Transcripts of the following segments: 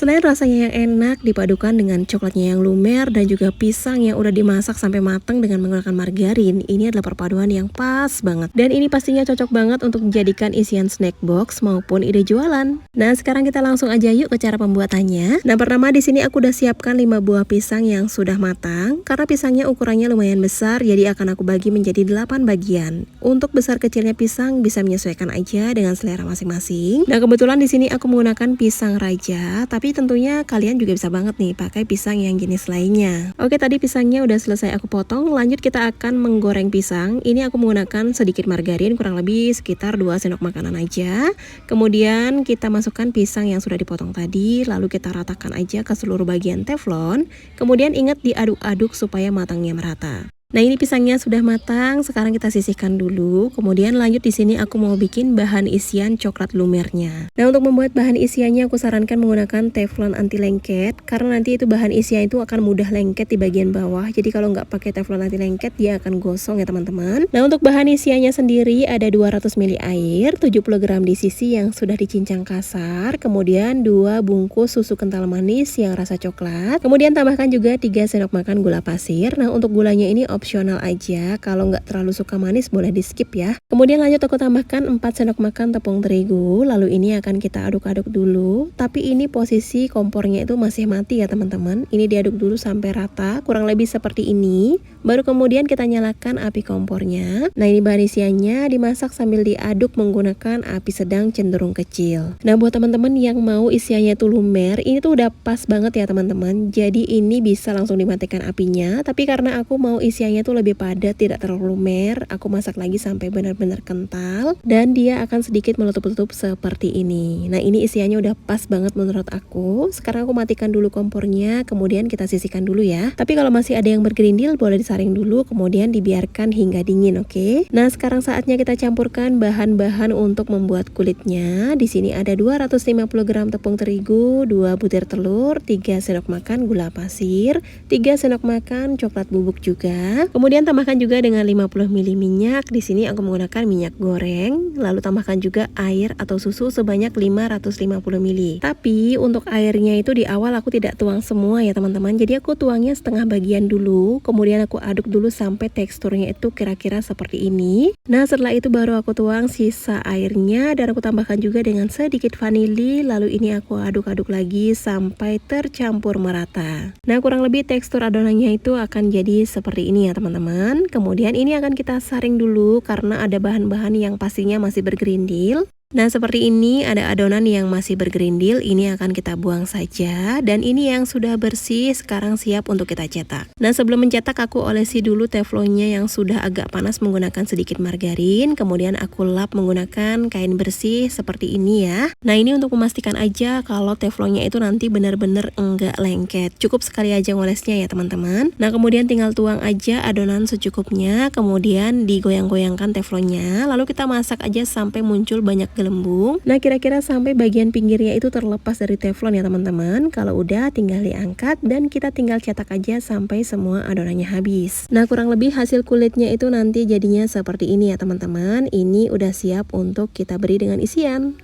Selain rasanya yang enak dipadukan dengan coklatnya yang lumer dan juga pisang yang udah dimasak sampai matang dengan menggunakan margarin, ini adalah perpaduan yang pas banget. Dan ini pastinya cocok banget untuk dijadikan isian snack box maupun ide jualan. Nah, sekarang kita langsung aja yuk ke cara pembuatannya. Nah, pertama di sini aku udah siapkan 5 buah pisang yang sudah matang. Karena pisangnya ukurannya lumayan besar, jadi akan aku bagi menjadi 8 bagian. Untuk besar kecilnya pisang bisa menyesuaikan aja dengan selera masing-masing. Nah, kebetulan di sini aku menggunakan pisang raja, tapi tentunya kalian juga bisa banget nih pakai pisang yang jenis lainnya. Oke, tadi pisangnya udah selesai aku potong. Lanjut kita akan menggoreng pisang. Ini aku menggunakan sedikit margarin, kurang lebih sekitar 2 sendok makanan aja. Kemudian kita masukkan pisang yang sudah dipotong tadi, lalu kita ratakan aja ke seluruh bagian teflon. Kemudian ingat diaduk-aduk supaya matangnya merata. Nah, ini pisangnya sudah matang, sekarang kita sisihkan dulu. Kemudian lanjut di sini aku mau bikin bahan isian coklat lumernya. Nah, untuk membuat bahan isiannya aku sarankan menggunakan teflon anti lengket, karena nanti itu bahan isian itu akan mudah lengket di bagian bawah. Jadi kalau nggak pakai teflon anti lengket dia akan gosong ya teman-teman. Nah, untuk bahan isiannya sendiri ada 200 ml air, 70 gram di sisi yang sudah dicincang kasar, kemudian 2 bungkus susu kental manis yang rasa coklat, kemudian tambahkan juga 3 sendok makan gula pasir. Nah, untuk gulanya ini opsional aja, kalau nggak terlalu suka manis boleh di skip ya. Kemudian lanjut aku tambahkan 4 sendok makan tepung terigu, lalu ini akan kita aduk-aduk dulu. Tapi ini posisi kompornya itu masih mati ya teman-teman. Ini diaduk dulu sampai rata, kurang lebih seperti ini. Baru kemudian kita nyalakan api kompornya. Nah, ini bahan isiannya dimasak sambil diaduk menggunakan api sedang cenderung kecil. Nah, buat teman-teman yang mau isiannya itu lumer, ini tuh udah pas banget ya teman-teman. Jadi ini bisa langsung dimatikan apinya, tapi karena aku mau isiannya tuh lebih padat, tidak terlalu lumer, aku masak lagi sampai benar-benar kental dan dia akan sedikit meletup-letup seperti ini. Nah, ini isiannya udah pas banget menurut aku. Sekarang aku matikan dulu kompornya, kemudian kita sisihkan dulu ya. Tapi kalau masih ada yang bergerindil boleh disaring dulu, kemudian dibiarkan hingga dingin, oke? Nah, sekarang saatnya kita campurkan bahan-bahan untuk membuat kulitnya. Di sini ada 250 gram tepung terigu, 2 butir telur, 3 sendok makan gula pasir, 3 sendok makan coklat bubuk juga. Kemudian tambahkan juga dengan 50 ml minyak. Di sini aku menggunakan minyak goreng. Lalu tambahkan juga air atau susu sebanyak 550 ml. Tapi untuk airnya itu di awal aku tidak tuang semua ya teman-teman. Jadi aku tuangnya setengah bagian dulu. Kemudian aku aduk dulu sampai teksturnya itu kira-kira seperti ini. Nah, setelah itu baru aku tuang sisa airnya dan aku tambahkan juga dengan sedikit vanili. Lalu ini aku aduk-aduk lagi sampai tercampur merata. Nah, kurang lebih tekstur adonannya itu akan jadi seperti ini ya teman-teman. Kemudian ini akan kita saring dulu karena ada bahan-bahan yang pastinya masih bergerindil. Nah, seperti ini ada adonan yang masih bergerindil, ini akan kita buang saja. Dan ini yang sudah bersih, sekarang siap untuk kita cetak. Nah, sebelum mencetak aku olesi dulu teflonnya yang sudah agak panas menggunakan sedikit margarin. Kemudian aku lap menggunakan kain bersih seperti ini ya. Nah, ini untuk memastikan aja kalau teflonnya itu nanti benar-benar enggak lengket. Cukup sekali aja ngolesnya ya teman-teman. Nah, kemudian tinggal tuang aja adonan secukupnya, kemudian digoyang-goyangkan teflonnya. Lalu kita masak aja sampai muncul banyak gelembung. Nah, kira-kira sampai bagian pinggirnya itu terlepas dari teflon ya teman-teman. Kalau udah tinggal diangkat dan kita tinggal cetak aja sampai semua adonannya habis. Nah, kurang lebih hasil kulitnya itu nanti jadinya seperti ini ya teman-teman. Ini udah siap untuk kita beri dengan isian.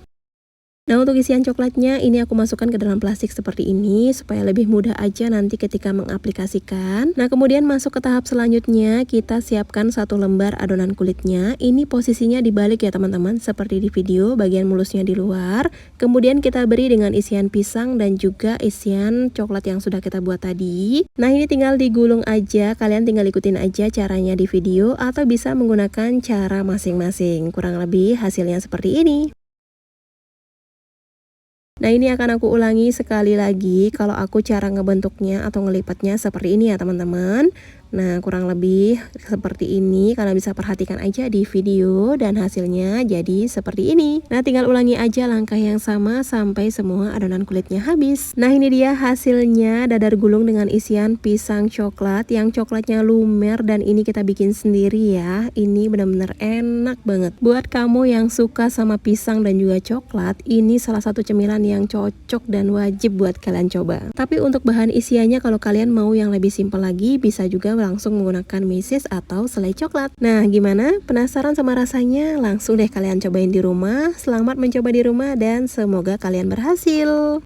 Nah, untuk isian coklatnya ini aku masukkan ke dalam plastik seperti ini supaya lebih mudah aja nanti ketika mengaplikasikan. Nah, kemudian masuk ke tahap selanjutnya, kita siapkan 1 lembar adonan kulitnya. Ini posisinya dibalik ya teman-teman, seperti di video, bagian mulusnya di luar. Kemudian kita beri dengan isian pisang dan juga isian coklat yang sudah kita buat tadi. Nah, ini tinggal digulung aja, kalian tinggal ikutin aja caranya di video atau bisa menggunakan cara masing-masing. Kurang lebih hasilnya seperti ini. Nah, ini akan aku ulangi sekali lagi kalau aku cara ngebentuknya atau ngelipatnya seperti ini ya teman-teman. Nah, kurang lebih seperti ini, kalian bisa perhatikan aja di video dan hasilnya jadi seperti ini. Nah, tinggal ulangi aja langkah yang sama sampai semua adonan kulitnya habis. Nah, ini dia hasilnya dadar gulung dengan isian pisang coklat yang coklatnya lumer dan ini kita bikin sendiri ya. Ini benar-benar enak banget. Buat kamu yang suka sama pisang dan juga coklat, ini salah satu cemilan yang cocok dan wajib buat kalian coba. Tapi untuk bahan isiannya kalau kalian mau yang lebih simpel lagi, bisa juga langsung menggunakan meses atau selai coklat. Nah, gimana? Penasaran sama rasanya? Langsung deh kalian cobain di rumah. Selamat mencoba di rumah dan semoga kalian berhasil.